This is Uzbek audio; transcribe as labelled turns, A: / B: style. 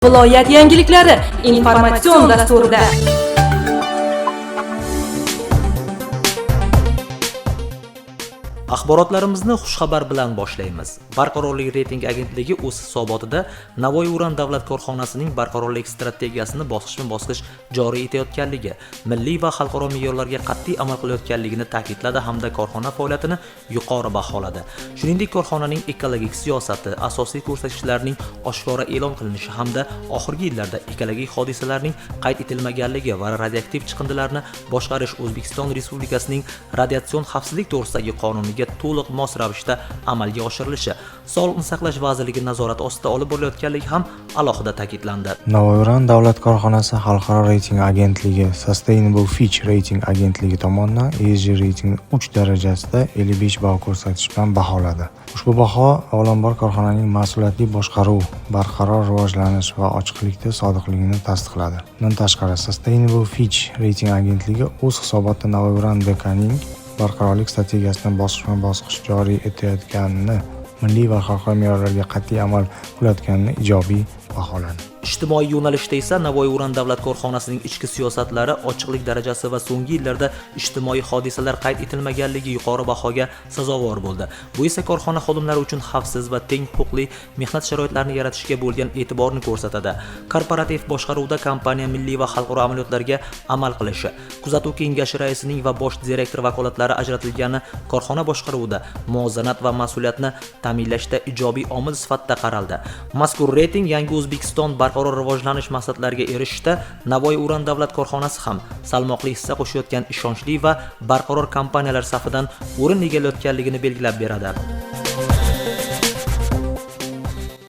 A: Viloyat yangiliklari informatsion dasturida
B: Axborotlarimizni xushxabar bilan boshlaymiz. Barqarorlik reyting agentligi o'z hisobotida Navoiy uran davlat korxonasining barqarorlik strategiyasini bosqichma-bosqich joriy etayotganligi, milliy va xalqaro me'yorlarga qat'iy amal qilayotganligini ta'kidladi hamda korxona faoliyatini yuqori baholadi. Shuningdek, korxonaning ekologik siyosati, asosiy ko'rsatkichlarining oshkora e'lon qilinishi hamda oxirgi yillarda ekologik hodisalarning qayd etilmaganligi va radioaktiv chiqindilarni boshqarish O'zbekiston Respublikasining radiatsion xavfsizlik to'g'risidagi qonuniga to'liq mos ravishda amalga oshirilishi, Sog'liqni saqlash vazirligi nazorati ostida olib borilayotganligi ham alohida ta'kidlandi.
C: Navoiy uran davlat korxonasi xalqaro reyting agentligi Sustainable Fitch reyting agentligi tomonidan ESG reytingni 3 darajasida 55 ball ko'rsatkich bilan baholadi. Ushbu baho avvalambor korxonaning mas'uliyatli boshqaruv, barqaror rivojlanish va ochiqlikda sodiqligini tasdiqladi. Bundan tashqari, Sustainable Fitch reyting agentligi o'z hisobotida Navoiy uran DKning barqarorlik strategiyasini bosqichma-bosqich joriy etayotganini, milliy va xalqaro me'yorlarga qat'iy amal qilayotganini ijobiy baholadi.
B: Ijtimoiy yo'nalishda esa Navoiy uran davlat korxonasining ichki siyosatlari, ochiqlik darajasi va so'nggi yillarda ijtimoiy hodisalar qayd etilmaganligi yuqori bahoga sazovor bo'ldi. Bu esa korxona xodimlari uchun xavfsiz va teng huquqli mehnat sharoitlarini yaratishga bo'lgan e'tiborni ko'rsatadi. Korporativ boshqaruvda kompaniya milliy va xalqaro amaliyotlarga amal qilishi, kuzatuv kengashi raisining va bosh direktor vakolatlari ajratilgani korxona boshqaruvida muvozanat va mas'uliyatni ta'minlashda ijobiy omil sifatida qaraldi. Mazkur reyting yangi O'zbekiston barqaror rivojlanish maqsadlariga erishishda Navoiy uran davlat korxonasi ham salmoqli hissa qo'shayotgan ishonchli va barqaror kompaniyalar safidan o'rin egallayotganligini belgilab beradi.